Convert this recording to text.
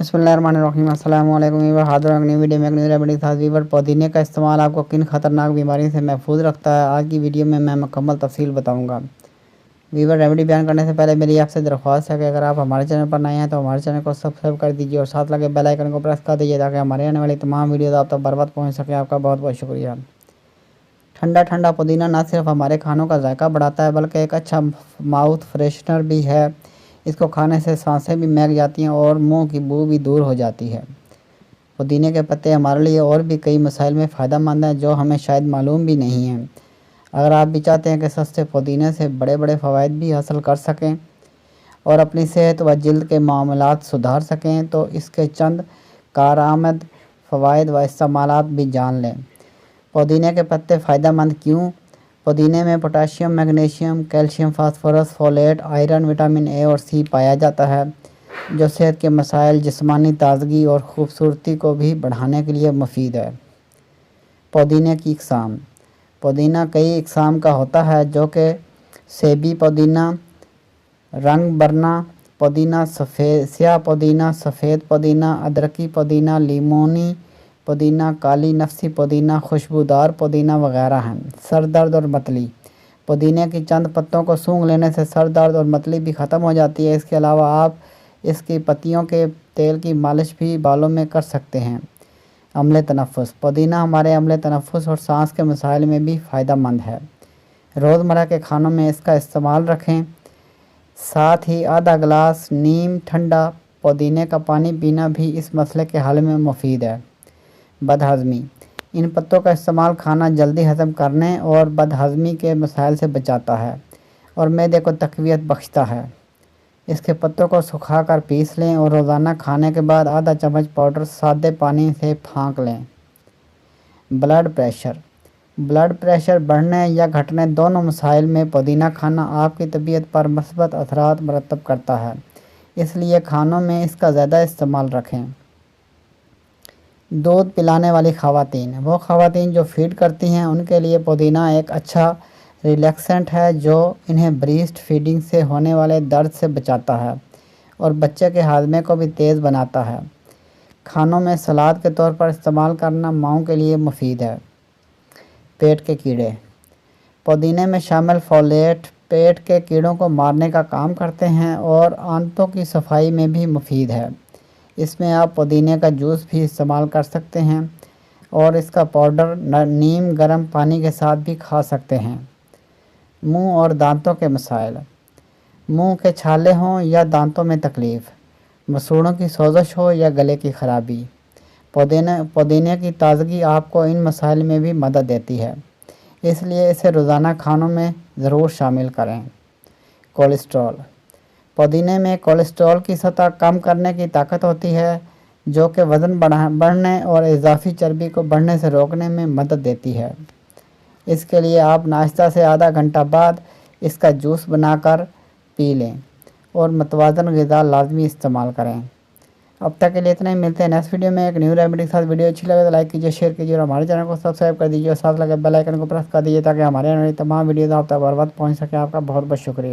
बिस्मिल्लाहिर्रहमानिर्रहीम। अस्सलाम वालेकुम वीवर। हाजिर हूं नई वीडियो में एक नई रेमेडी के साथ। वीवर, पुदीने का इस्तेमाल आपको किन खतरनाक बीमारी से महफूज रखता है, आज की वीडियो में मैं मुकम्मल तफसील बताऊंगा। वीवर, रेमेडी बयान करने से पहले मेरी आपसे दरख्वास्त है कि अगर आप हमारे चैनल पर नए हैं तो हमारे चैनल को सब्सक्राइब कर दीजिए और साथ लगे बेल आइकन को प्रेस कर दीजिए ताकि हमारे आने वाली तमाम वीडियोज़ आप तक बर वक्त पहुँच सके। आपका बहुत बहुत शुक्रिया। ठंडा ठंडा पुदीना न सिर्फ हमारे खानों का जायका बढ़ाता है बल्कि एक अच्छा माउथ फ्रेशनर भी है। इसको खाने से सांसें भी महक जाती हैं और मुंह की बू भी दूर हो जाती है। पुदीने के पत्ते हमारे लिए और भी कई मसाइल में फ़ायदेमंद हैं जो हमें शायद मालूम भी नहीं हैं। अगर आप भी चाहते हैं कि सस्ते पुदीने से बड़े बड़े फ़वाइद भी हासिल कर सकें और अपनी सेहत व जिल्द के मामलात सुधार सकें तो इसके चंद कारआमद फ़वाइद व इस्तेमालात भी जान लें। पुदीने के पत्ते फ़ायदेमंद क्यों? पुदीने में potassium, magnesium, calcium, phosphorus, folate, iron, vitamin A और सी पाया जाता है जो सेहत के मसाइल, जिस्मानी ताजगी और ख़ूबसूरती को भी बढ़ाने के लिए मुफीद है। पुदीने की इक़साम। पुदीना कई इक़साम का होता है जो कि सेबी पुदीना, रंग बरना पुदीना, स्याह पुदीना, सफ़ेद पुदीना, अदरकी पुदीना, लीमोनी पुदीना, काली नफसी पुदीना, खुशबूदार पुदीना वगैरह हैं। सर दर्द और मतली। पुदीने की चंद पत्तों को सूंघ लेने से सर दर्द और मतली भी ख़त्म हो जाती है। इसके अलावा आप इसकी पत्तियों के तेल की मालिश भी बालों में कर सकते हैं। अम्ल तनफ़ुस। पुदीना हमारे अम्ल तनफ़ुस और सांस के मसाइल में भी फ़ायदेमंद है। रोज़मर्रा के खानों में इसका इस्तेमाल रखें। साथ ही आधा गिलास नीम ठंडा पुदीने का पानी पीना भी इस मसले के हल में मुफीद है। बदहज़मी। इन पत्तों का इस्तेमाल खाना जल्दी हज़म करने और बदहज़मी के मसाइल से बचाता है और मैदे को तक़वियत बख्शता है। इसके पत्तों को सुखाकर पीस लें और रोज़ाना खाने के बाद आधा चम्मच पाउडर सादे पानी से फाँक लें। Blood pressure. ब्लड प्रेशर बढ़ने या घटने दोनों मसाइल में पुदीना खाना आपकी तबीयत पर मस्बत असरात मरतब करता है, इसलिए खानों में इसका ज़्यादा इस्तेमाल रखें। दूध पिलाने वाली ख़वातीन। वो ख़वातीन जो फीड करती हैं उनके लिए पुदीना एक अच्छा रिलैक्सेंट है जो इन्हें ब्रेस्ट फीडिंग से होने वाले दर्द से बचाता है और बच्चे के हाजमे को भी तेज़ बनाता है। खानों में सलाद के तौर पर इस्तेमाल करना माओं के लिए मुफीद है। पेट के कीड़े। पुदीने में शामिल फोलेट पेट के कीड़ों को मारने का काम करते हैं और आंतों की सफाई में भी मुफीद है। इसमें आप पुदीने का जूस भी इस्तेमाल कर सकते हैं और इसका पाउडर नीम गर्म पानी के साथ भी खा सकते हैं। मुंह और दांतों के मसाइल। मुंह के छाले हों या दांतों में तकलीफ़, मसूड़ों की सोजश हो या गले की ख़राबी, पुदीने की ताज़गी आपको इन मसाइल में भी मदद देती है, इसलिए इसे रोज़ाना खानों में ज़रूर शामिल करें। कोलेस्ट्रॉल। पुदीने में कोलेस्ट्रॉल की सतह कम करने की ताकत होती है जो कि वज़न बढ़ने और इजाफी चर्बी को बढ़ने से रोकने में मदद देती है। इसके लिए आप नाश्ता से आधा घंटा बाद इसका जूस बनाकर पी लें और मतवाज़न ग़िज़ा लाजमी इस्तेमाल करें। अब तक के लिए इतना ही। मिलते हैं नेक्स्ट वीडियो में एक न्यू रेमेडी के साथ। वीडियो अच्छी लगे तो लाइक कीजिए, शेयर कीजिए और हमारे चैनल को सब्सक्राइब कर दीजिए और साथ लगे बेल आइकन को प्रेस कर दीजिए ताकि हमारे आने वाली तमाम वीडियोज़ आप तक बर वक्त पहुँच सके। आपका बहुत बहुत शुक्रिया।